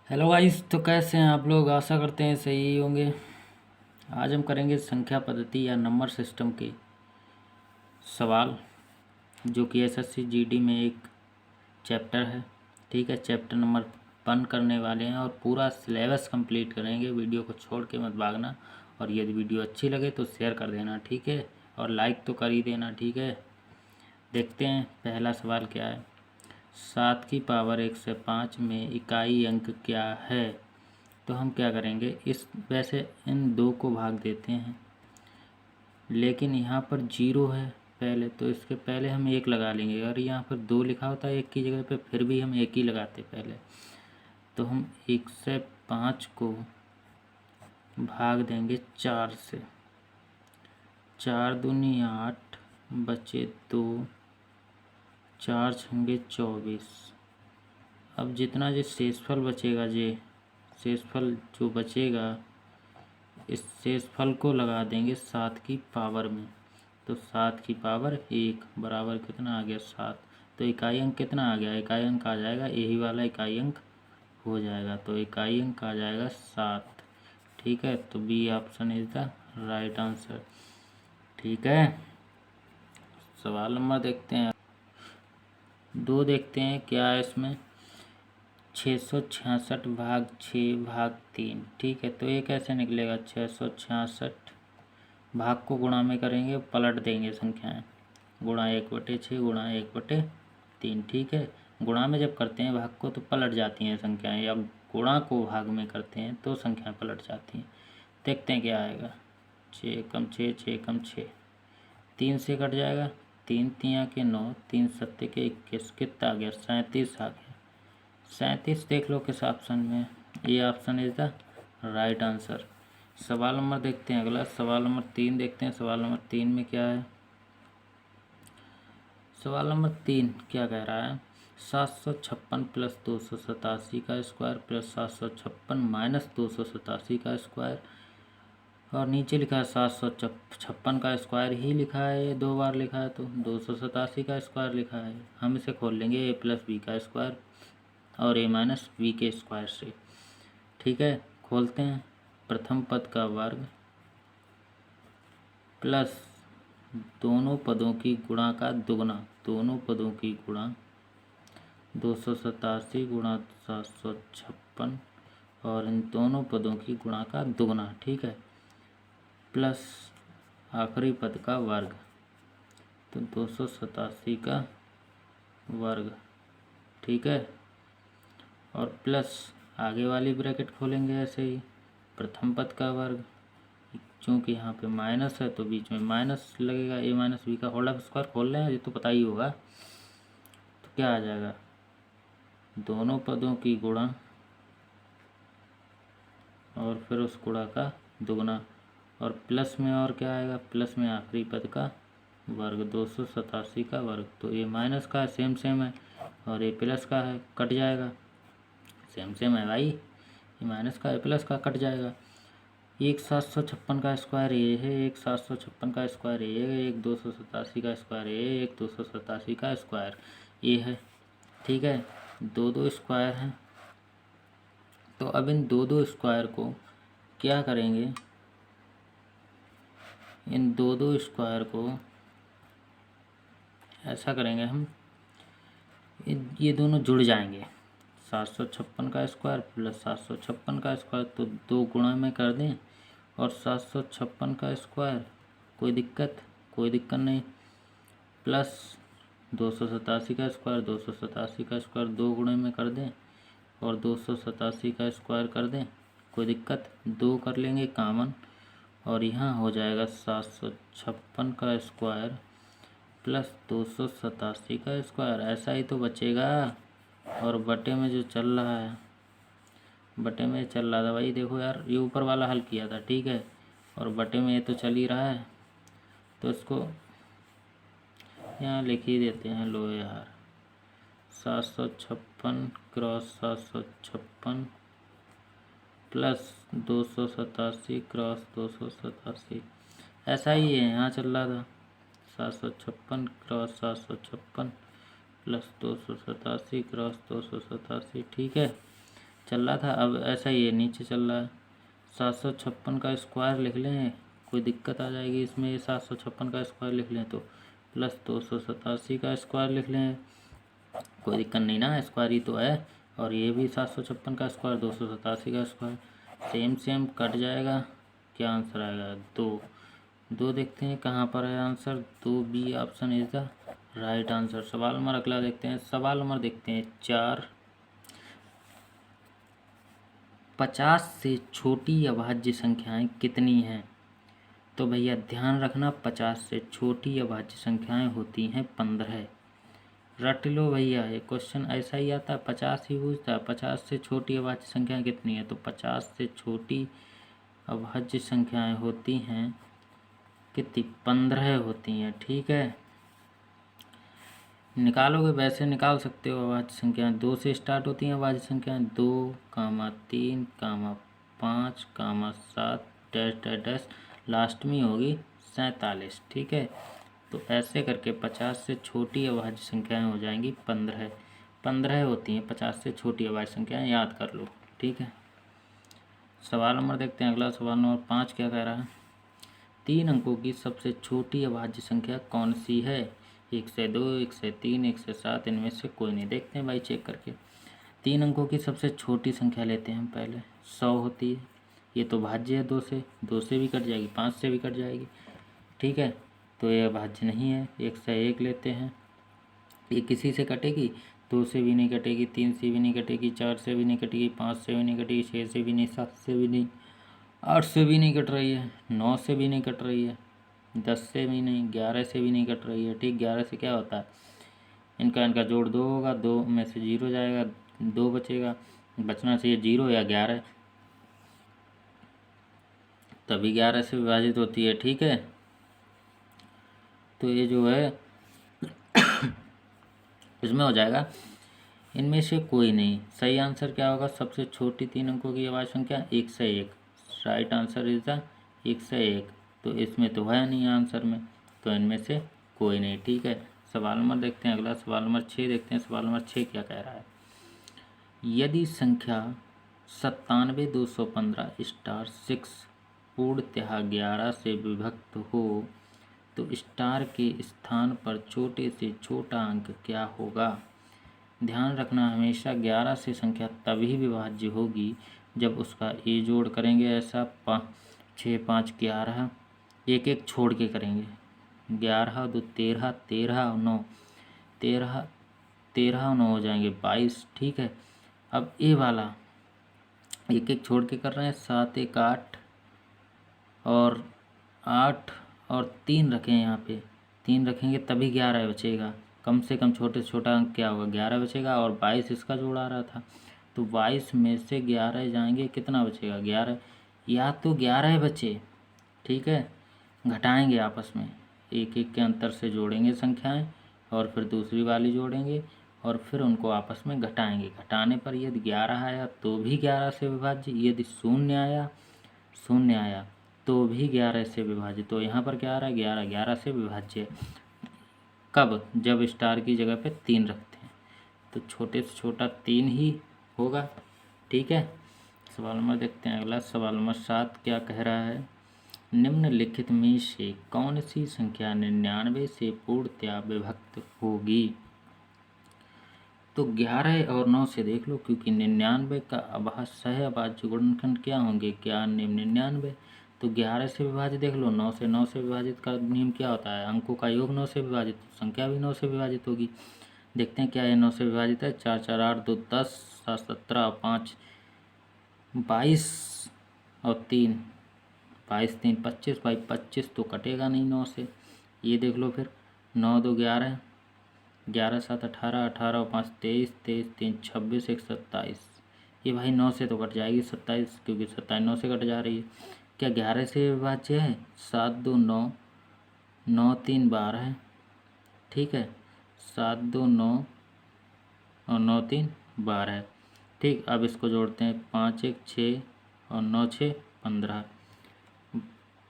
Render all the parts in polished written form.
Hello guys, तो कैसे हैं आप लोग। आशा करते हैं सही ही होंगे। आज हम करेंगे संख्या पद्धति या नंबर सिस्टम के सवाल, जो कि एसएससी जीडी में एक चैप्टर है। ठीक है, चैप्टर नंबर 1 करने वाले हैं और पूरा सिलेबस कंप्लीट करेंगे। वीडियो को छोड़ के मत भागना, और यदि वीडियो अच्छी लगे तो शेयर कर देना, ठीक है, और लाइक तो कर ही देना, ठीक है। देखते हैं पहला सवाल क्या है। 7 की पावर 1 से 5 में इकाई अंक क्या है। तो हम क्या करेंगे, इस वैसे इन दो को भाग देते हैं, लेकिन यहाँ पर 0 है पहले, तो इसके पहले हम 1 लगा लेंगे। और यहाँ पर 2 लिखा होता है 1 की जगह पे, फिर भी हम 1 ही लगाते पहले। तो हम 1 से 5 को भाग देंगे 4 से। 4 दूनी 8, बचे 2, 4 छंगे 24। अब जितना जो शेषफल बचेगा, शेषफल जो बचेगा, इस शेषफल को लगा देंगे 7 की पावर में। तो 7 की पावर 1 बराबर कितना आ गया, 7। तो इकाई अंक कितना आ गया, इकाई अंक आ जाएगा, यही वाला इकाई अंक हो जाएगा। तो इकाई अंक आ जाएगा 7। ठीक है, तो B option is the right answer. ठीक है, सवाल नंबर देखते हैं 2। देखते हैं क्या है इसमें। 666 भाग 6 भाग 3। ठीक है, तो ये कैसे निकलेगा। 666 भाग को गुणा में करेंगे, पलट देंगे संख्याएं, गुणा 1/6 गुणा 1/3। ठीक है, गुणा में जब करते हैं भाग को तो पलट जाती हैं संख्याएं, या गुणा को भाग में करते हैं तो संख्याएं पलट जाती हैं। देखते हैं क्या आएगा। 6 कम 6, 6 कम 6, 3 से कट जाएगा। 3 तियाँ के 9, 3 सत्ते के 21, कितना आ गया, 37 आ गया। 37 देख लो किस ऑप्शन में, ये option is the right answer. सवाल नंबर देखते हैं अगला, सवाल नंबर 3 देखते हैं। सवाल नंबर 3 में क्या है। सवाल नंबर 3 क्या कह रहा है। 756 प्लस 287 का स्क्वायर प्लस 756 माइनस 287 का स्क्वायर, और नीचे लिखा है 756 का स्क्वायर ही लिखा है, ये 2 बार लिखा है, तो 287 का स्क्वायर लिखा है। हम इसे खोल लेंगे a प्लस बी का स्क्वायर और a माइनस बी के स्क्वायर से। ठीक है, खोलते हैं। प्रथम पद का वर्ग प्लस दोनों पदों की गुणा का दुगना, दोनों पदों की गुणा 287 गुणा 756, और इन दोनों पदों की गुणा का दुगना। ठीक है, प्लस आखिरी पद का वर्ग, तो 287 का वर्ग। ठीक है, और प्लस आगे वाली ब्रैकेट खोलेंगे ऐसे ही, प्रथम पद का वर्ग, चूँकि यहाँ पे माइनस है तो बीच में माइनस लगेगा, a माइनस बी का होल स्क्वायर खोल रहे हैं, ये तो पता ही होगा। तो क्या आ जाएगा, दोनों पदों की गुणा और फिर उस गुणा का दुगना, और प्लस में और क्या आएगा, प्लस में आखिरी पद का वर्ग, 287 का वर्ग। तो ये माइनस का है, सेम सेम है, और ये प्लस का है, कट जाएगा। सेम सेम है भाई, ये माइनस का है, प्लस का, कट जाएगा। एक 756 का स्क्वायर ये है, एक 756 का स्क्वायर ये है, एक 287 का स्क्वायर ये है, एक 287 का स्क्वायर ये है। ठीक है, दो दो स्क्वायर हैं। तो अब इन दो दो स्क्वायर को क्या करेंगे, इन दो दो स्क्वायर को ऐसा करेंगे हम, ये दोनों जुड़ जाएंगे। 756 का स्क्वायर प्लस 756 का स्क्वायर, तो 2 गुणा में कर दें, और 756 का स्क्वायर, कोई दिक्कत, कोई दिक्कत नहीं, प्लस 287 का स्क्वायर, 287 का स्क्वायर 2 गुणे में कर दें, और 287 का स्क्वायर कर दें, कोई दिक्कत, 2 कर लेंगे कॉमन, और यहाँ हो जाएगा 756 का स्क्वायर प्लस 287 का स्क्वायर, ऐसा ही तो बचेगा। और बटे में जो चल रहा है, बटे में चल रहा था भाई, देखो यार, ये ऊपर वाला हल किया था, ठीक है, और बटे में ये तो चल ही रहा है, तो इसको यहाँ लिख ही देते हैं। लो यार, 756 क्रॉस 756 प्लस 287 क्रॉस 287, ऐसा ही है, यहाँ चल रहा था 756 क्रॉस 756 प्लस 287 क्रॉस 287। ठीक है, चल रहा था, अब ऐसा ही है, नीचे चल रहा है। 756 का स्क्वायर लिख लें, कोई दिक्कत आ जाएगी इसमें? ये 756 का स्क्वायर लिख लें तो प्लस 287 का स्क्वायर लिख लें, कोई दिक्कत नहीं ना, स्क्वायर ही तो है। और ये भी 756 का स्क्वायर, 287 का स्क्वायर, सेम सेम कट जाएगा। क्या आंसर आएगा? 2। 2 देखते हैं कहाँ पर है answer. 2 B option is the right answer. सवाल नंबर अगला देखते हैं। सवाल नंबर देखते हैं 4। 50 से छोटी अभाज्य संख्याएं कितनी हैं? तो भैया ध्यान रखना, 50 से छोटी अभाज्य संख्याएं होती हैं 15। रट लो भैया, ये क्वेश्चन ऐसा ही आता है, 50 ही पूछता है। 50 से छोटी अभाज्य संख्याएं कितनी है? तो 50 से छोटी अभाज्य संख्याएं होती हैं कितनी? 15 होती हैं। ठीक है, निकालोगे वैसे निकाल सकते हो। अभाज्य संख्याएं 2 से स्टार्ट होती हैं। अभाज्य संख्याएं 2, 3, 5, 7 डैश डैश डैश, लास्ट में होगी 47। ठीक है, तो ऐसे करके 50 से छोटी अभाज्य संख्याएं हो जाएंगी 15। 15 होती हैं 50 से छोटी अभाज्य संख्याएं, याद कर लो। ठीक है, सवाल नंबर देखते हैं अगला। सवाल नंबर 5 क्या कह रहा है? 3 अंकों की सबसे छोटी अभाज्य संख्या कौन सी है? 1 से 2, 1 से 3, 1 से 7, इनमें से कोई नहीं। देखते हैं भाई चेक करके। 3 अंकों की सबसे छोटी संख्या लेते हैं हम पहले। 100 होती है, ये तो भाज्य है। 2 से भी कट जाएगी, 5 से भी कट जाएगी। ठीक है, तो ये भाज्य नहीं है। 1 से 1 लेते हैं, ये किसी से कटेगी? 2 से भी नहीं कटेगी, 3 से भी नहीं कटेगी, 4 से भी नहीं कटेगी, 5 से भी नहीं कटेगी, 6 से भी नहीं, 7 से भी नहीं, 8 से भी नहीं कट रही है, 9 से भी नहीं कट रही है, 10 से भी नहीं, 11 से भी नहीं कट रही है। ठीक, 11 से क्या होता है? इनका जोड़ 2 होगा, 2 में से 0 जाएगा, 2 बचेगा। बचना चाहिए 0 या 11, तभी 11 से विभाजित होती है। ठीक है, तो ये जो है इसमें हो जाएगा इनमें से कोई नहीं। सही आंसर क्या होगा? सबसे छोटी 3 अंकों की अभाज्य संख्या 1 से 1। राइट आंसर इज द 1 से 1। तो इसमें तो है नहीं आंसर में, तो इनमें से कोई नहीं। ठीक है, सवाल नंबर देखते हैं अगला। सवाल नंबर 6 देखते हैं। सवाल नंबर 6 क्या कह रहा है? यदि संख्या 97,215 स्टार 6 पूर्णतः 11 से विभक्त हो तो स्टार के स्थान पर छोटे से छोटा अंक क्या होगा? ध्यान रखना, हमेशा 11 से संख्या तभी विभाज्य होगी जब उसका ए जोड़ करेंगे ऐसा 6, 5, 11, एक एक छोड़ के करेंगे। 11, 2, 13, 13, 9, 13, 13, 9 हो जाएंगे 22। ठीक है, अब ए वाला एक एक छोड़ के कर रहे हैं। 7, 1, 8 और 8 और 3 रखें, यहाँ पे 3 रखेंगे तभी 11 बचेगा। कम से कम छोटे से छोटा अंक क्या होगा? 11 बचेगा। और 22 इसका जोड़ आ रहा था, तो 22 में से 11 जाएंगे, कितना बचेगा? 11। या तो 11 बचे, ठीक है, घटाएंगे आपस में, एक एक के अंतर से जोड़ेंगे संख्याएं और फिर दूसरी वाली जोड़ेंगे और फिर उनको आपस में घटाएंगे। घटाने पर यदि 11 आया तो भी 11 से विभाज्य, यदि शून्य आया तो भी 11 से विभाजित। तो यहाँ पर क्या आ रहा है? 11, 11 से विभाज्य। कब? जब स्टार की जगह पे 3 रखते हैं, तो छोटे से छोटा 3 ही होगा। ठीक है, सवाल नंबर देखते हैं अगला। सवाल नंबर 7 क्या कह रहा है? निम्नलिखित में से कौन सी संख्या 99 से पूर्णतया विभक्त होगी? तो 11 और 9 से देख लो, क्योंकि 99 का सह अभाज्य गुणनखंड क्या होंगे? 11, 99। तो 11 से विभाजित देख लो, 9 से विभाजित का नियम क्या होता है? अंकों का योग 9 से विभाजित, संख्या भी 9 से विभाजित होगी। देखते हैं क्या ये 9 से विभाजित है। 4, 4, 8, 2, 10, 7, 17, 5, 22 और 3, 22, 3, 25, भाई 25 तो कटेगा नहीं 9 से। ये देख लो फिर, 9, 2, 11, 11, 7, 18, 18 और 5, 23, 23, 3, 26, 1, 27। ये भाई 9 से तो कट जाएगी 27, क्योंकि 27 9 से कट जा रही है। क्या 11 से विभाज्य है? 7, 2, 9, 9, 3, 12। ठीक है, 7, 2, 9 और 9, 3, 12। ठीक, अब इसको जोड़ते हैं। 5, 1, 6 और 9, 6, 15।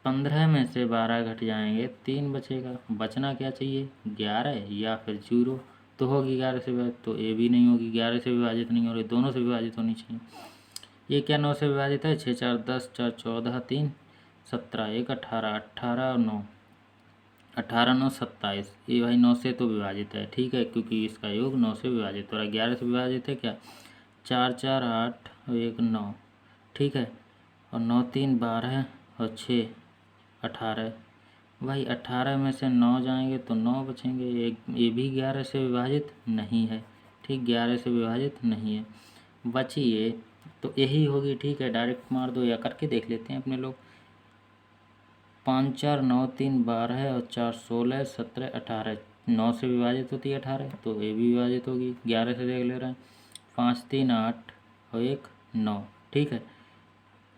15 में से 12 घट जाएंगे, 3 बचेगा। बचना क्या चाहिए? 11 या फिर 0। तो होगी 11 से विभाजित, तो ये भी नहीं होगी, 11 से विभाजित नहीं हो रही, दोनों से विभाजित होनी चाहिए। ये क्या 9 से विभाजित है, 6 4 10, 4 14, 3 17, 1 18, 18 और 9, 18 9 27। ये भाई 9 से तो विभाजित है, ठीक है, क्योंकि इसका योग 9 से विभाजित हो रहा है। 11 से विभाजित है क्या, 4 4 8 और 1 9, ठीक है, और 9 3 12 और 6 18। भाई 18 में से 9 जाएंगे तो 9 बचेंगे, ये भी 11 से विभाजित नहीं है, ठीक, 11 से विभाजित नहीं है, बची ये, तो यही होगी, ठीक है, डायरेक्ट मार दो या करके देख लेते हैं अपने लोग। 5 4 9 3 12 और 4 16 17 18, 9 से विभाजित होती है 18, तो ये भी विभाजित होगी, 11 से देख ले रहे हैं। 5 3 8 और 1 9, ठीक है,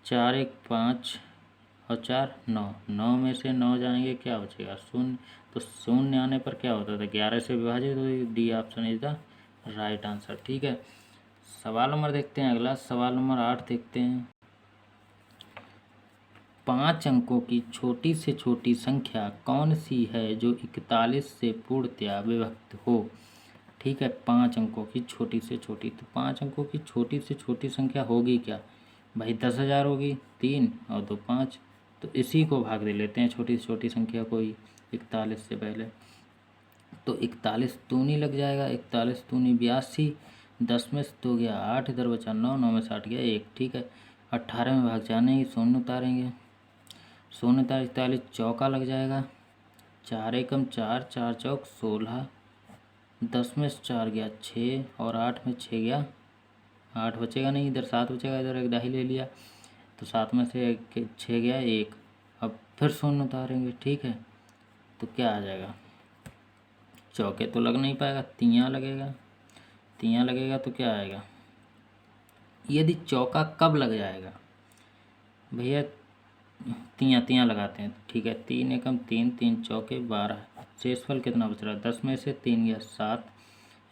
4 1 5 और 4 9, 9 में से 9 जाएंगे, क्या बचेगा, शून्य, तो शून्य आने पर क्या होता था, 11 से विभाजित होती, D option is the right answer, ठीक है। सवाल नंबर देखते हैं, अगला सवाल नंबर 8 देखते हैं। 5 अंकों की छोटी से छोटी संख्या कौन सी है जो 41 से पूर्णतया विभक्त हो, ठीक है, 5 अंकों की छोटी से छोटी, तो 5 अंकों की छोटी से छोटी संख्या होगी क्या भाई, 10,000 होगी, 3 और 2 5, तो इसी को भाग दे लेते हैं छोटी से छोटी संख्या को ही 41 से पहले, तो 41 दूनी लग जाएगा, 41 दूनी 82, 10 में से 2 गया 8, इधर बचा 9, 9 में से 8 गया 1, ठीक है, 18 में भाग जाने ही शून्य उतारेंगे, शून्य उतार 41 चौका लग जाएगा, 4 एकम 4, 4 चौक 16, 10 में से 4 गया 6 और 8 में 6 गया 8, बचेगा नहीं, इधर 7 बचेगा, इधर एक डाही ले लिया, तो 7 में से 6 गया 1, अब फिर शून्य उतारेंगे, ठीक है, तो क्या आ जाएगा, चौके तो लग नहीं पाएगा, तियाँ लगेगा, तियाँ लगेगा तो क्या आएगा, यदि चौका कब लग जाएगा भैया, तियाँ तियाँ लगाते हैं, ठीक है, 3 एकम 3, 3 चौके 12, शेषफल कितना बच रहा है, 10 में से 3 गया 7,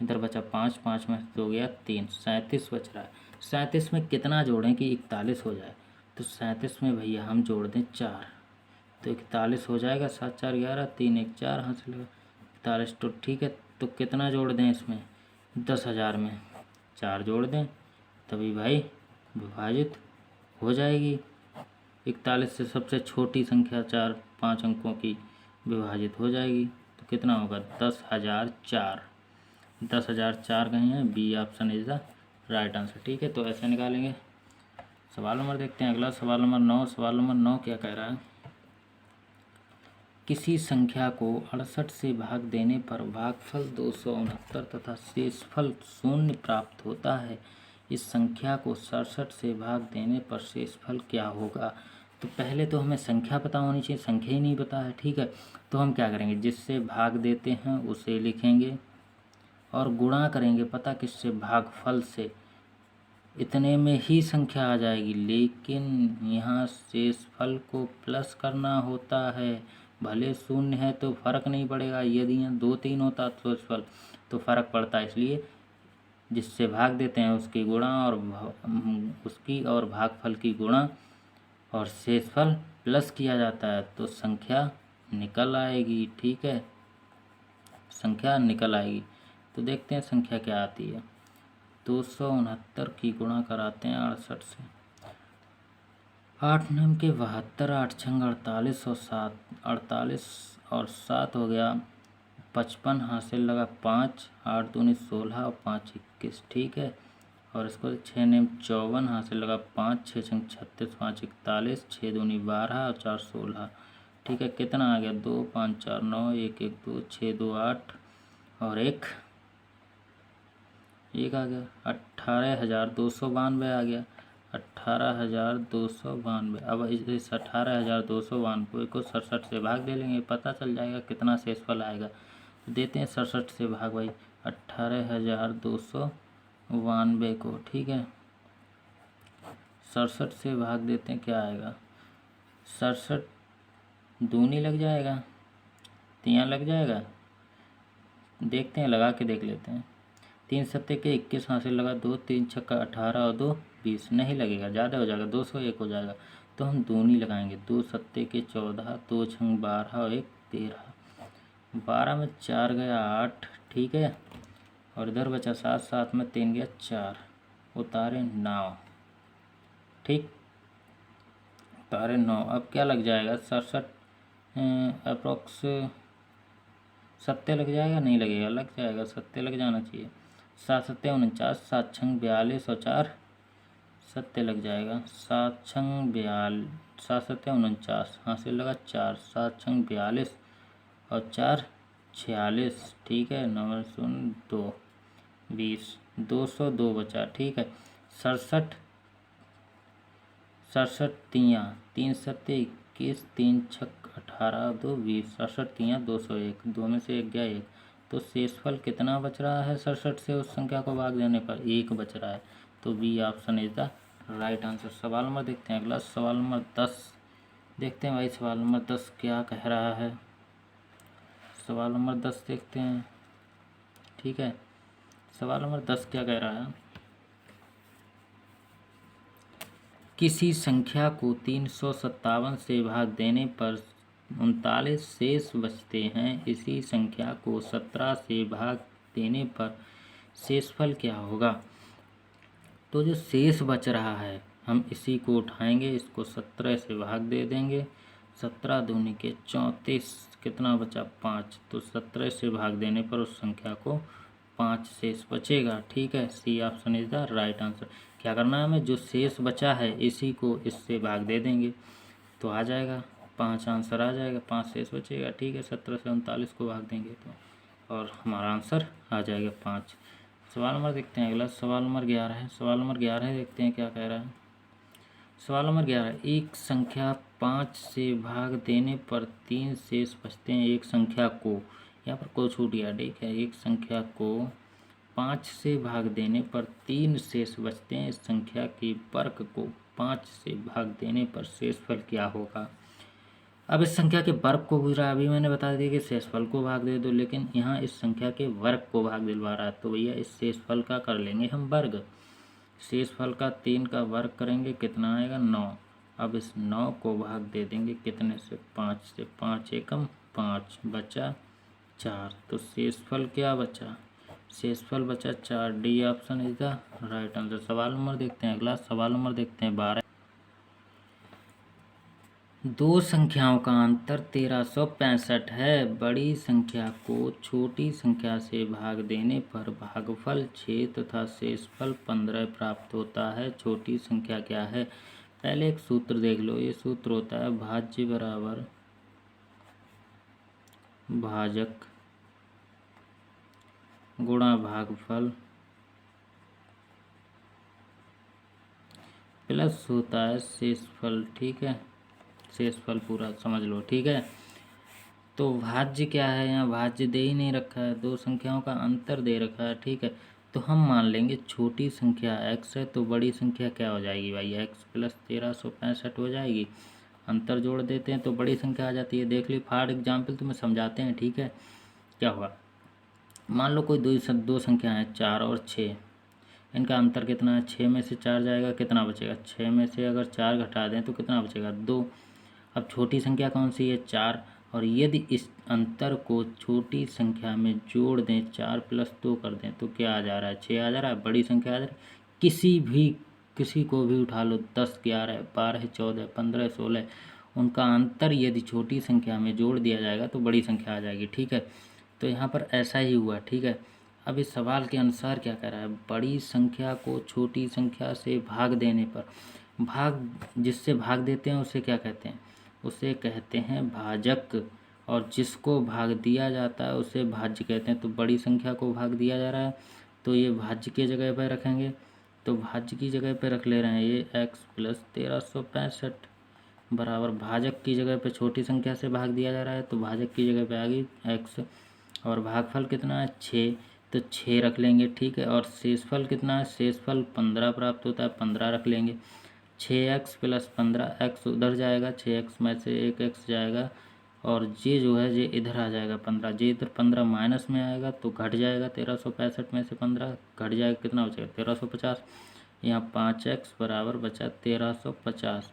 इधर बचा 5, 5 में से 2 गया 3, 37 बच रहा है। 37 में कितना जोड़ें कि 41 हो जाए, तो 37 में भैया हम जोड़ दें 4, तो 41 हो जाएगा, 7 4 11, 3 1 4, हाँ से लगा 41, तो ठीक है, तो कितना जोड़ दें इसमें, 10,000 में 4 जोड़ दें, तभी भाई विभाजित हो जाएगी, 41 से सबसे छोटी संख्या 4 5 अंकों की विभाजित हो जाएगी, तो कितना होगा, 10,004, 10,004 कहीं है, B option is the right answer, ठीक है, तो ऐसे निकालेंगे। सवाल नंबर देखते हैं, अगला सवाल नंबर 9। सवाल नंबर 9 क्या कह रहा है, किसी संख्या को 68 से भाग देने पर भागफल 269 तथा शेषफल 0 प्राप्त होता है, इस संख्या को 67 से भाग देने पर शेषफल क्या होगा। तो पहले तो हमें संख्या पता होनी चाहिए, संख्या ही नहीं पता है, ठीक है, तो हम क्या करेंगे, जिससे भाग देते हैं उसे लिखेंगे और गुणा करेंगे, पता किससे, भागफल से, इतने में ही संख्या आ जाएगी, लेकिन यहाँ शेषफल को प्लस करना होता है, भले शून्य है तो फर्क नहीं पड़ेगा, यदि यहाँ 2 3 होता तो शेषफल तो फर्क पड़ता है, इसलिए जिससे भाग देते हैं उसकी गुणा और उसकी और भागफल की गुणा और शेषफल प्लस किया जाता है, तो संख्या निकल आएगी, ठीक है, संख्या निकल आएगी। तो देखते हैं संख्या क्या आती है, 269 की गुणा कराते हैं 68 से, 8 9 के 72, 8 छंग 48 और 7 48 और 7 हो गया 55, हासिल लगा 5, 8 दूनी 16 और 5 21, ठीक है, और इसको 6 नेम 54, हासिल लगा 5, 6 छंग 36, 5 41, 6 दूनी 12 और 4 16, ठीक है, कितना आ गया, 2 5 4 9, 1 1 2 6 2 8 और 1 आ गया, 18,292 आ गया, 18,292। अब इस 18,292 को 67 से भाग दे लेंगे, पता चल जाएगा कितना शेषफल आएगा, तो देते हैं 67 से भाग भाई 18,292 को, ठीक है, 67 से भाग देते हैं, क्या आएगा, 67 दूनी लग जाएगा, तियाँ लग जाएगा, देखते हैं, लगा के देख लेते हैं, 3 सत्ते के 21, हासिल लगा 2, 3 छक्का 18 और 2 20, नहीं लगेगा, ज़्यादा हो जाएगा, 201 हो जाएगा, तो हम दूनी लगाएंगे, 2 सत्ते के 14, 2 छंग 12 और 1 13, 12 में 4 गया 8, ठीक है, और इधर बचा 7, 7 में 3 गया 4, उतारे 9। ठीक, उतारे 9। अब क्या लग जाएगा 67 अप्रोक्स 70 लग जाएगा, नहीं लगेगा, लग जाएगा, 70 लग जाना चाहिए। 7 7 49, 7 6 42 और 4 70 लग जाएगा। 7 6 42, 7 7 49, हाँ से लगा 4, 7 6 42 और 4 46। ठीक है, 9 शून्य 2 20, 202 बचा। ठीक है, 67 67 तियाँ 3 सत्ते 21, 3 छक 18, 2 20, 67 तियाँ 201, 2 में से 1 गया 1। तो शेषफल कितना बच रहा है 67 से उस संख्या को भाग देने पर? 1 बच रहा है। तो B option is the right answer. सवाल नंबर देखते हैं अगला, सवाल नंबर 10 देखते हैं भाई। सवाल नंबर 10 क्या कह रहा है? सवाल नंबर 10 देखते हैं। ठीक है, सवाल नंबर 10 क्या कह रहा है? किसी संख्या को 357 से भाग देने पर 39 शेष बचते हैं। इसी संख्या को 17 से भाग देने पर शेषफल क्या होगा? तो जो शेष बच रहा है हम इसी को उठाएंगे, इसको 17 से भाग दे देंगे। 17 दूनी के 34, कितना बचा 5। तो 17 से भाग देने पर उस संख्या को 5 शेष बचेगा। ठीक है, C option is the right answer. क्या करना है हमें? जो शेष बचा है इसी को इससे भाग दे देंगे तो आ जाएगा 5 आंसर आ जाएगा, 5 शेष बचेगा। ठीक है, 17 से 39 को भाग देंगे तो और हमारा आंसर आ जाएगा 5। सवाल नंबर देखते हैं अगला, सवाल नंबर 11 है। सवाल नंबर 11 देखते हैं क्या कह रहा है। सवाल नंबर 11, एक संख्या 5 से भाग देने पर 3 शेष बचते हैं। एक संख्या को, यहाँ पर को छूट गया। ठीक है, एक संख्या को 5 से भाग देने पर 3 शेष बचते हैं। इस संख्या के वर्ग को 5 से भाग देने पर शेषफल क्या होगा? अब इस संख्या के वर्ग को पूरा अभी मैंने बता दिया कि शेषफल को भाग दे दो, लेकिन यहाँ इस संख्या के वर्ग को भाग दिलवा रहा है तो भैया इस शेषफल का कर लेंगे हम वर्ग। शेषफल का 3 का वर्ग करेंगे, कितना आएगा 9। अब इस 9 को भाग दे देंगे कितने से? 5 से। 5 एकम 5 बचा 4। तो शेषफल क्या बचा? शेषफल बचा 4। D option is the right answer. सवाल नंबर देखते हैं अगला, सवाल नंबर देखते हैं 12। दो संख्याओं का अंतर 1365 है। बड़ी संख्या को छोटी संख्या से भाग देने पर भागफल 6 तथा शेषफल 15 प्राप्त होता है। छोटी संख्या क्या है? पहले एक सूत्र देख लो। ये सूत्र होता है भाज्य बराबर भाजक गुणा भागफल प्लस होता है शेषफल। ठीक है, शेषफल पूरा समझ लो। ठीक है, तो भाज्य क्या है? यहाँ भाज्य दे ही नहीं रखा है, दो संख्याओं का अंतर दे रखा है। ठीक है, तो हम मान लेंगे छोटी संख्या x है तो बड़ी संख्या क्या हो जाएगी भाई? x प्लस 1365 हो जाएगी। अंतर जोड़ देते हैं तो बड़ी संख्या आ जाती है। देख ली, फॉर एग्जाम्पल तुम्हें समझाते हैं। ठीक है, क्या हुआ? मान लो कोई दो संख्या है 4 और 6, इनका अंतर कितना है? 6 में से 4 जाएगा, कितना बचेगा? 6 में से अगर 4 घटा दें तो कितना बचेगा? 2। अब छोटी संख्या कौन सी है? 4। और यदि इस अंतर को छोटी संख्या में जोड़ दें, 4 प्लस 2 कर दें तो क्या आ जा रहा है? 6 आ जा रहा है। बड़ी संख्या आ जा रहा है। किसी को भी उठा लो, 10 11 12 14 15 16, उनका अंतर यदि छोटी संख्या में जोड़ दिया जाएगा तो बड़ी संख्या आ जाएगी। ठीक है, तो यहाँ पर ऐसा ही हुआ। ठीक है, अब इस सवाल के अनुसार क्या कह रहा है? बड़ी संख्या को छोटी संख्या से भाग देने पर, जिससे भाग देते हैं उसे क्या कहते हैं? उसे कहते हैं भाजक। और जिसको भाग दिया जाता है उसे भाज्य कहते हैं। तो बड़ी संख्या को भाग दिया जा रहा है तो ये भाज्य की जगह पर रखेंगे, तो भाज्य की जगह पर रख ले रहे हैं ये x प्लस 1365 बराबर भाजक की जगह पे छोटी संख्या से भाग दिया जा रहा है तो भाजक की जगह पे आ गई x। और भागफल कितना है? 6, तो 6 रख लेंगे। ठीक है, और शेषफल कितना है? शेषफल 15 प्राप्त होता है, 15 रख लेंगे। 6x प्लस 15, x उधर जाएगा, 6x में से एक x जाएगा और ये जो है ये इधर आ जाएगा 15। ये इधर 15 माइनस में आएगा तो घट जाएगा। 1365 में से 15 घट जाएगा, कितना बचेगा? 1350। यहाँ 5x बराबर बचा 1350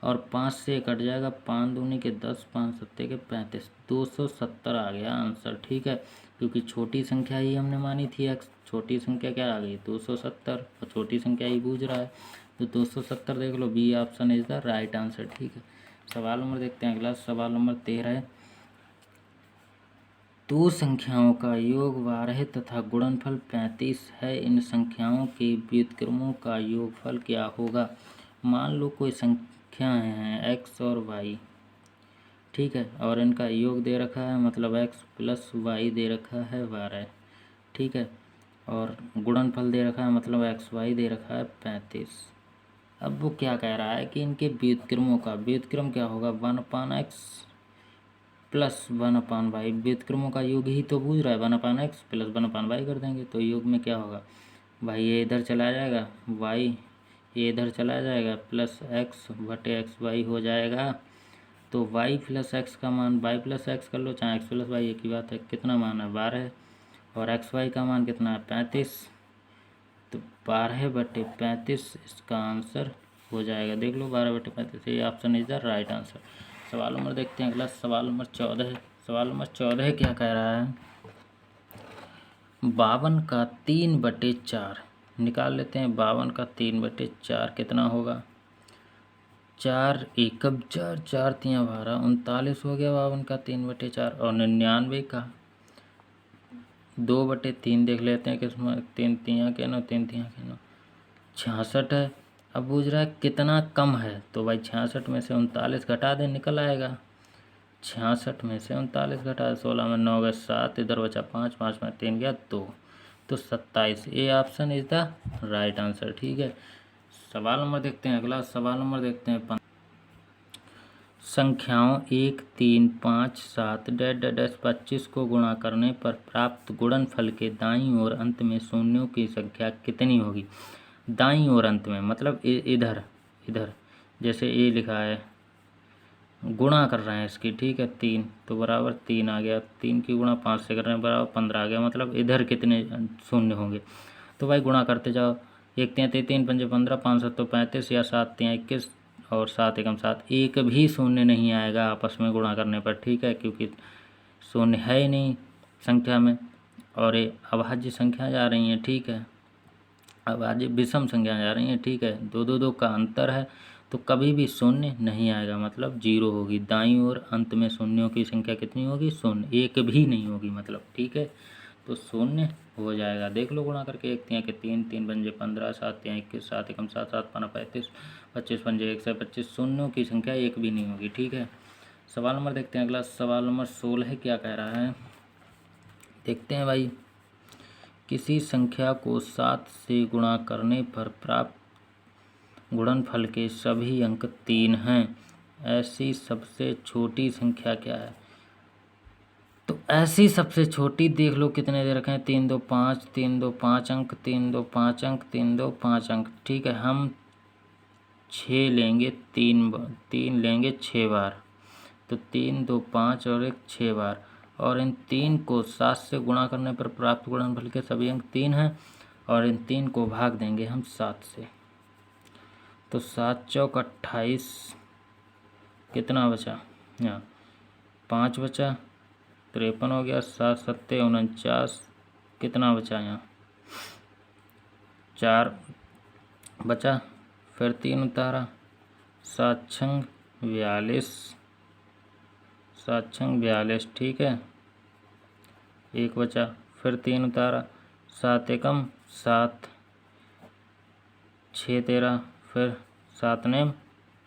और 5 से कट जाएगा, 5 दूनी के 10, 5 सत्ते के 35, 270 आ गया आंसर। ठीक है, क्योंकि छोटी संख्या ही हमने मानी थी x। छोटी संख्या क्या आ गई 270, और छोटी संख्या ही बूझ रहा है तो 270 देख लो, B option is the right answer. ठीक है, सवाल नंबर देखते हैं अगला। सवाल नंबर 13 है, दो संख्याओं का योग 12 तथा गुणनफल 35 है, इन संख्याओं के व्युत्क्रमों का योगफल क्या होगा। मान लो कोई संख्या है x और y, ठीक है, और इनका योग दे रखा है, मतलब x प्लस वाई दे रखा है 12, ठीक है, और गुणनफल दे रखा है, मतलब एक्स वाई दे रखा है 35। अब वो क्या कह रहा है कि इनके व्युत्क्रमों का, व्युत्क्रम क्या होगा 1/x प्लस 1/y, व्युत्क्रमों का योग ही तो पूछ रहा है, 1/x प्लस 1/y कर देंगे तो योग में क्या होगा भाई, ये इधर चला जाएगा y, ये इधर चला जाएगा, प्लस x बटे एक्स वाई हो जाएगा। तो y प्लस एक्स का मान, y प्लस एक्स कर लो चाहे x प्लस वाई, एक ही बात है। कितना मान है 12, और एक्स वाई का मान कितना है 35, तो 12/35 इसका आंसर हो जाएगा। देख लो 12/35, ये option is the right answer. सवाल नंबर देखते हैं अगला। सवाल नंबर 14 है। सवाल नंबर 14 क्या कह रहा है, 52 का 3/4 निकाल लेते हैं। 52 का 3/4 कितना होगा, 4 एकम 4, 4 तियाँ 12, 39 हो गया 52 का 3/4। और 99 का 2/3 देख लेते हैं किसमें, 3 तियाँ के नो, 3 तियाँ के नो 66 है। अब पूछ रहा है कितना कम है, तो भाई 66 में से 39 घटा दे, निकल आएगा। 66 में से 39 घटा, 16 में 9 गए 7, इधर बचा 5, 5 में 3 गया 2, तो 27। ये option is the right answer. ठीक है, सवाल नंबर देखते हैं अगला। सवाल नंबर देखते हैं, संख्याओं 1, 3, 5, 7 डैश डैश 25 को गुणा करने पर प्राप्त गुणनफल के दाईं ओर अंत में शून्यों की संख्या कितनी होगी। दाईं ओर अंत में मतलब इधर इधर, जैसे ये लिखा है, गुणा कर रहे हैं इसकी, ठीक है, 3 तो बराबर 3 आ गया, 3 की गुणा 5 से कर रहे हैं बराबर 15 आ गया, मतलब इधर कितने शून्य होंगे। तो भाई गुणा करते जाओ, 1 3 3 5 15, 5 7 35, या 7 3 21, और 7 एकम 7, एक भी शून्य नहीं आएगा आपस में गुणा करने पर, ठीक है, क्योंकि शून्य है ही नहीं संख्या में, और ये अभाज्य संख्या जा रही हैं, ठीक है, अभाज्य विषम संख्या जा रही हैं, ठीक है, 2 2 2 का अंतर है, तो कभी भी शून्य नहीं आएगा, मतलब 0 होगी। दाईं ओर अंत में शून्यों की संख्या कितनी होगी, शून्य, एक भी नहीं होगी मतलब, ठीक है, तो शून्य हो जाएगा। देख लो गुणा करके, 1 तियाँ के 3, 3 पंजे 15, 7 तियाँ 21, 7 एकम 7, 7 पाना 35, 25 पंजे 125, शून्यों की संख्या एक भी नहीं होगी। ठीक है, सवाल नंबर देखते हैं अगला। सवाल नंबर 16 क्या कह रहा है, देखते हैं भाई। किसी संख्या को 7 से गुणा करने पर प्राप्त गुणनफल के सभी अंक 3 हैं, ऐसी सबसे छोटी संख्या क्या है। तो ऐसी सबसे छोटी देख लो कितने दे रखे हैं, 3 2 5, 3 2 5 अंक, 3 2 5 अंक, 3 2 5 अंक, ठीक है, हम 6 लेंगे, 3 लेंगे 6 बार, तो 3 2 5 और 1 6 बार, और इन 3 को 7 से गुणा करने पर प्राप्त गुणनफल के सभी अंक 3 हैं, और इन 3 को भाग देंगे हम 7 से, तो 7 चौक 28, कितना बचा यहाँ 5 बचा, 53 हो गया, 7 सत्ते 49, कितना बचा यहाँ 4 बचा, फिर 3 उतारा, 7 छंग 42, 7 छंग 42, ठीक है, 1 बचा, फिर 3 उतारा, 7 एकम 7, 6 13, फिर 7 नेम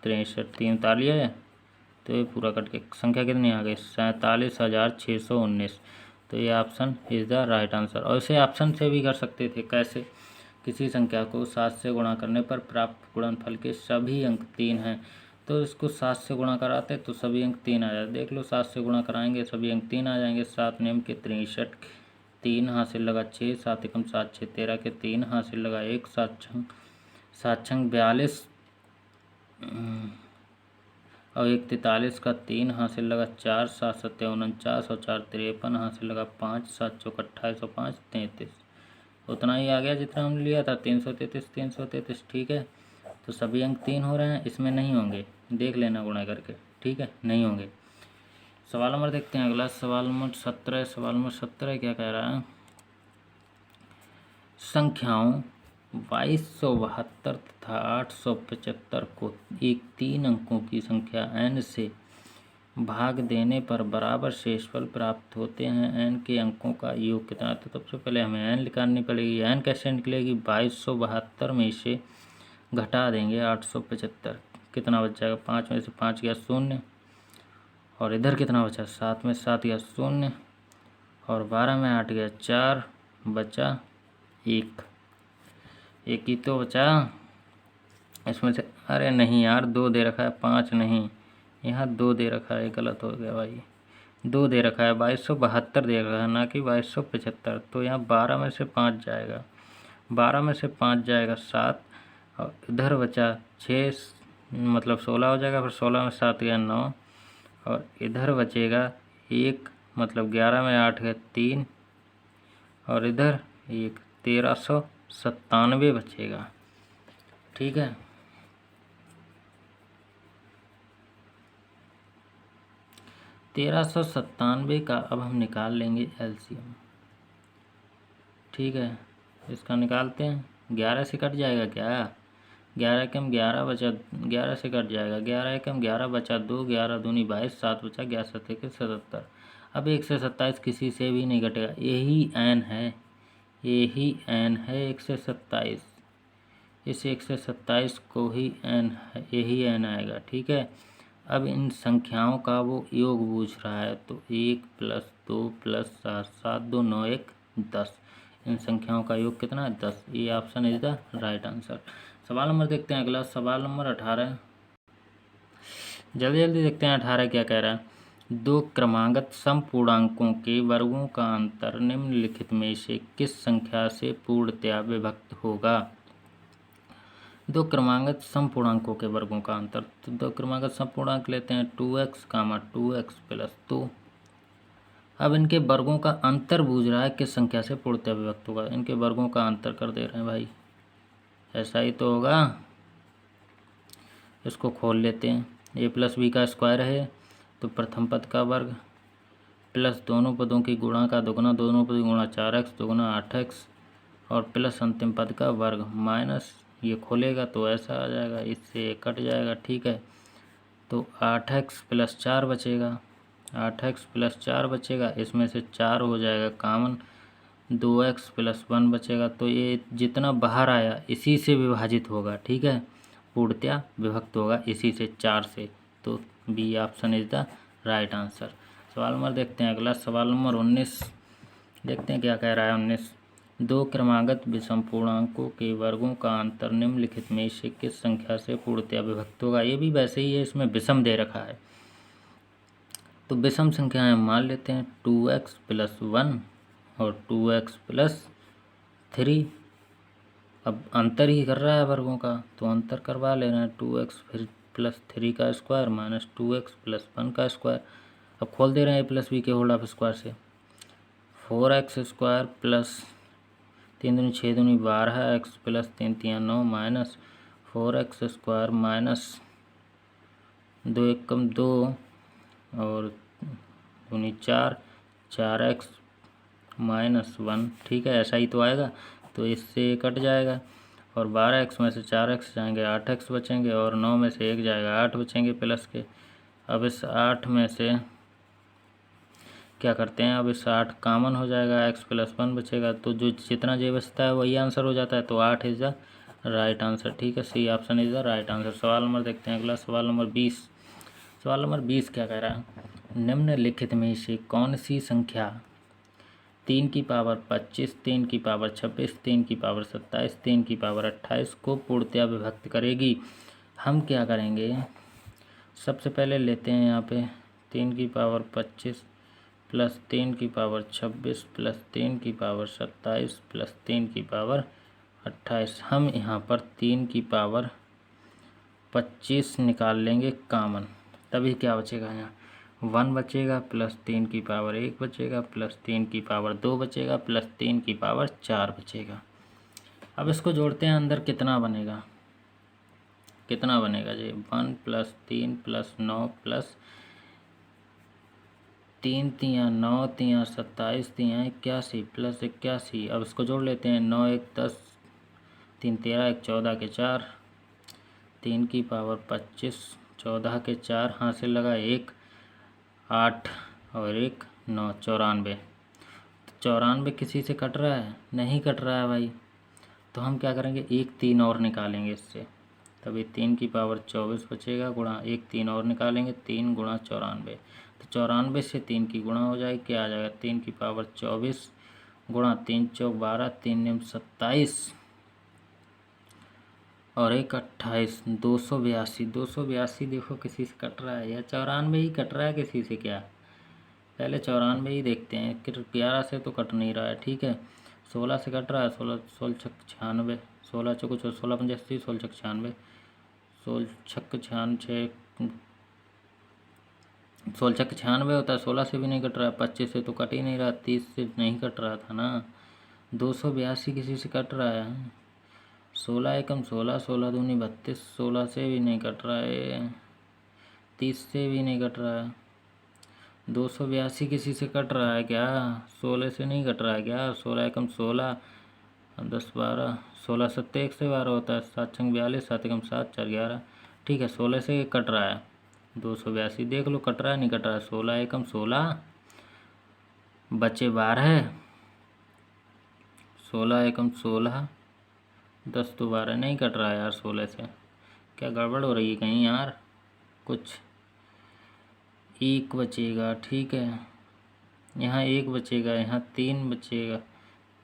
63, 3 उतार लिया है, तो ये पूरा कट के संख्या कितनी आ गई 47,619। तो ये option is the right answer. और इसे ऑप्शन से भी कर सकते थे, कैसे, किसी संख्या को 7 से गुणा करने पर प्राप्त गुणनफल के सभी अंक 3 हैं, तो इसको 7 से गुणा कराते तो सभी अंक 3 आ जाते। देख लो 7 से गुणा कराएंगे सभी अंक 3 आ जाएंगे। 7 नेम के 63, 3 हासिल लगा 6, 7 एकम 7 6 13 के 3 हासिल लगा 1, 7 छंग 42, और 1 43 का 3 हासिल लगा 4, 7 सत्ते 49, और 4 53 हासिल लगा 5, 7 चौक 28 और 5 33, उतना ही आ गया जितना हमने लिया था 333, 333, ठीक है। तो सभी अंक 3 हो रहे हैं, इसमें नहीं होंगे, देख लेना गुणा करके, ठीक है, नहीं होंगे। सवाल नंबर देखते हैं अगला, सवाल नंबर 17। सवाल नंबर 17 क्या कह रहा है, संख्याओं 2272 तथा 875 को एक 3 अंकों की संख्या n से भाग देने पर बराबर शेषफल प्राप्त होते हैं। n के अंकों का योग कितना। तो सबसे पहले हमें n निकालनी पड़ेगी। n कैसे निकलेगी, 2272 में से घटा देंगे 875, कितना बच जाएगा, 5 में से 5 गया 0, और इधर कितना बचा, 7 में 7 गया 0, और 12 में 8 गया 4, बचा 1 ही तो बचा इसमें से। अरे नहीं यार, 2 दे रखा है, 5 नहीं, यहाँ 2 दे रखा है, गलत हो गया भाई। 2 दे रखा है, 2272 दे रखा है, ना कि 2275। तो यहाँ 12 में से 5 जाएगा, 12 में से 5 जाएगा 7, और इधर बचा 6, मतलब 16 हो जाएगा। फिर 16 में 7 गया 9, और इधर बचेगा 1, मतलब 11 में 8 गया 3, और इधर 1, 1397 बचेगा। ठीक है, तेरह सौ सत्तानवे का अब हम निकाल लेंगे एलसीएम। ठीक है, इसका निकालते हैं। 11 से कट जाएगा क्या, 11 कम 11 बचा, 11 से कट जाएगा, 11 कम 11 बचा 2, 11 दूनी 22, 7 बचा, 11 7 के 77। अब 1 से 27 किसी से भी नहीं घटेगा, यही एन है, यही एन है 1 से 27। इस 1 से 27 को ही एन, यही एन आएगा। ठीक है, अब इन संख्याओं का वो योग पूछ रहा है, तो 1 + 2 + 7, 7 2 9 1 10। इन संख्याओं का योग कितना है, 10। ये option is the right answer. सवाल नंबर देखते हैं अगला, सवाल नंबर 18। जल्दी जल्दी देखते हैं 18 क्या कह रहा है। 2 क्रमागत समपूर्णांकों के वर्गों का अंतर निम्नलिखित में से किस संख्या से पूर्णतया विभक्त होगा। 2 क्रमागत समपूर्णांकों के वर्गों का अंतर, तो 2 क्रमागत समपूर्णांक लेते हैं 2x, 2x + 2। अब इनके वर्गों का अंतर पूछ रहा है किस संख्या से पूर्णतया विभक्त होगा। इनके वर्गों का अंतर कर दे रहे हैं भाई, ऐसा ही तो होगा। इसको खोल लेते हैं, a + b का स्क्वायर है, तो प्रथम पद का वर्ग प्लस दोनों पदों की गुणा का दुगना, दोनों पद गुणा 4x दुगना 8x, और प्लस अंतिम पद का वर्ग माइनस, ये खोलेगा तो ऐसा आ जाएगा, इससे कट जाएगा। ठीक है, तो 8x + 4 बचेगा, 8x + 4 बचेगा, इसमें से 4 हो जाएगा कॉमन, 2x + 1 बचेगा। तो ये जितना बाहर आया इसी से विभाजित होगा। ठीक है, पूर्णतया विभक्त होगा इसी से, 4 से। तो B option is the right answer. सवाल नंबर देखते हैं अगला, सवाल नंबर 19 देखते हैं क्या कह रहा है। 19, 2 क्रमागत विषम पूर्णांकों के वर्गों का अंतर निम्नलिखित में से किस संख्या से पूर्णतया विभक्त होगा। ये भी वैसे ही है, इसमें विषम दे रखा है, तो विषम संख्याएं मान लेते हैं 2x + 1 और 2x + 3। अब अंतर ही कर रहा है वर्गों का, तो अंतर करवा लेना है, 2x फिर + 3 का स्क्वायर माइनस 2x + 1 का स्क्वायर। अब खोल दे रहे हैं a + b के होल ऑफ स्क्वायर से, 4x² + 3 दूनी 6 दूनी 12, x + 3 3 9 माइनस 4x² माइनस 2 1 2 और दूनी 4, 4x माइनस 1। ठीक है, ऐसा ही तो आएगा, तो इससे कट जाएगा, और 12x में से 4x जाएंगे, 8x बचेंगे, और 9 में से 1 जाएगा, 8 बचेंगे प्लस के। अब इस 8 में से क्या करते हैं, अब इस 8 कॉमन हो जाएगा, x + 1 बचेगा, तो जो जितना जे बचता है वही आंसर हो जाता है, तो 8 इज़ द राइट आंसर। ठीक है, C option is the right answer. सवाल नंबर देखते हैं अगला, सवाल नंबर 20। सवाल नंबर 20 क्या कह रहा है, निम्नलिखित में से कौन सी संख्या 3 की पावर 25, 3 की पावर 26, 3 की पावर 27, 3 की पावर 28 को पूर्णतया विभक्त करेगी। हम क्या करेंगे, सबसे पहले लेते हैं यहाँ पे 3 की पावर 25 + 3 की पावर 26 + 3 की पावर 27 + 3 की पावर 28। हम यहाँ पर 3 की पावर 25 निकाल लेंगे कॉमन, तभी क्या बचेगा, यहाँ 1 बचेगा, प्लस 3 की पावर 1 बचेगा, प्लस 3 की पावर 2 बचेगा, प्लस 3 की पावर 4 बचेगा। अब इसको जोड़ते हैं, अंदर कितना बनेगा, कितना बनेगा जी, 1 + 3 + 9 + 3 तियाँ 9 तियाँ 27 तियाँ 81 प्लस 81। अब इसको जोड़ लेते हैं। 9 1 10, 3 13, 1 14 के 4, 3 की पावर 25, 14 के 4 हासिल लगा 1 8 और 1 9, 94। 94 किसी से कट रहा है? नहीं कट रहा है भाई। तो हम क्या करेंगे, एक 3 और निकालेंगे इससे, तभी 3 की पावर 24 बचेगा, गुणा एक 3 और निकालेंगे, 3 गुणा 94। तो 94 से 3 की गुणा हो जाएगी, क्या आ जाएगा, 3 की पावर 24 गुणा 3 चौक 12, 3 निम 27 और 1 28, 282। 282 देखो किसी से कट रहा है या 94 ही कट रहा है किसी से क्या? पहले 94 ही देखते हैं कि 11 से तो कट नहीं रहा है। ठीक है, 16 से कट रहा है, 16 16 छक 96, 16 चौको 16 85, 16 छक 96, 16 छक 96, 16 छक 96 होता है। 16 से भी नहीं कट रहा है, 25 से तो कट ही नहीं रहा, 30 से नहीं कट रहा था ना। 282 किसी से कट रहा है। 16 एकम 16, 16 दूनी 32, 16 से भी नहीं कट रहा है, 30 से भी नहीं कट रहा है। 282 किसी से कट रहा है क्या? 16 से नहीं कट रहा है क्या? 16 एकम 16, 10 12, 16 सत्ते 1 से 12 होता है, 7 छंग 42, 7 एकम 7, 4 11। ठीक है, 16 से कट रहा है। 282 देख लो कट रहा है नहीं कट रहा है। 16 एकम 16 बचे 12, 16 एकम 16, 10 तो 12, नहीं कट रहा है यार 16 से। क्या गड़बड़ हो रही है कहीं यार? कुछ एक बचेगा। ठीक है, यहाँ 1 बचेगा, यहाँ 3 बचेगा,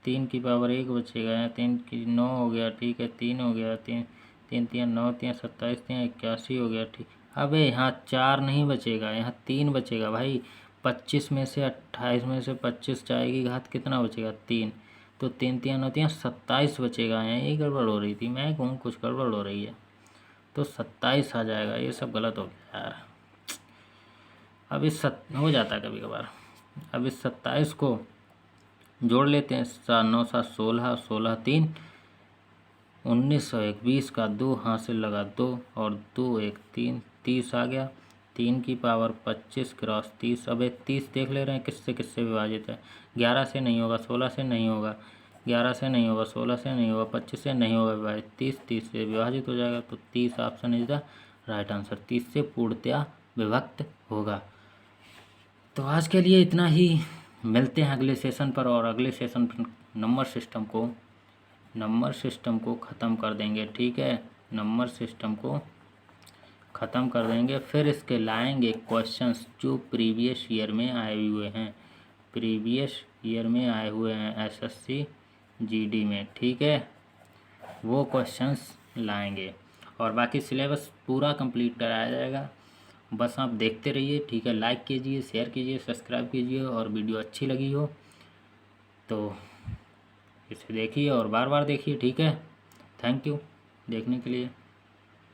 3 की पावर 1 बचेगा, यहाँ 3 की 9 हो गया। ठीक है, 3 हो गया, 3 3 3 9 3 27 3 81 हो गया। ठीक, अबे यहाँ 4 नहीं बचेगा, यहाँ 3 बचेगा भाई। 25 में से 28 में से 25 जाएगी घात, कितना बचेगा? 3। तो 3 3 9 3 27 बचेगा। यहाँ यही गड़बड़ हो रही थी, मैं कहूँ कुछ गड़बड़ हो रही है, तो 27 आ जाएगा। ये सब गलत हो गया यार। अब इस हो जाता है कभी कभार। अब इस 27 को जोड़ लेते हैं। 7 9 7 16, 16 3 19 और 1 20 का 2 हासिल लगा 2 और 2 1 3, 30 आ गया। 3 की पावर 25 क्रॉस 30। अब एक 30 देख ले रहे हैं किससे किससे विभाजित है। 11 से नहीं होगा, 16 से नहीं होगा, 11 से नहीं होगा, 16 से नहीं होगा, 25 से नहीं होगा विभाजित। 30 से विभाजित हो जाएगा, तो 30 option is the right answer. 30 से पूर्णतया विभक्त होगा। तो आज के लिए इतना ही, मिलते हैं अगले सेशन पर, और अगले सेशन पर नंबर सिस्टम को ख़त्म कर देंगे। ठीक है, नंबर सिस्टम को ख़त्म कर देंगे। फिर इसके लाएंगे क्वेश्चंस जो प्रीवियस ईयर में आए हुए हैं, एसएससी जीडी में। ठीक है, वो क्वेश्चंस लाएंगे और बाकी सिलेबस पूरा कंप्लीट कराया जाएगा। बस आप देखते रहिए। ठीक है, लाइक कीजिए, शेयर कीजिए, सब्सक्राइब कीजिए, और वीडियो अच्छी लगी हो तो इसे देखिए और बार बार देखिए। ठीक है, थैंक यू देखने के लिए।